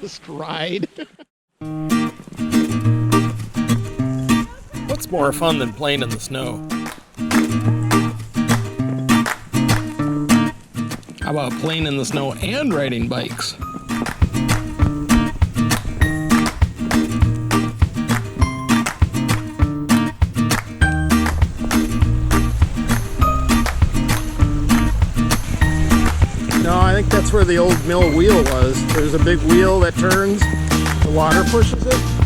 Just ride. What's more fun than playing in the snow? How about playing in the snow and riding bikes? No, I think that's where the old mill wheel was. There's a big wheel that turns, the water pushes it.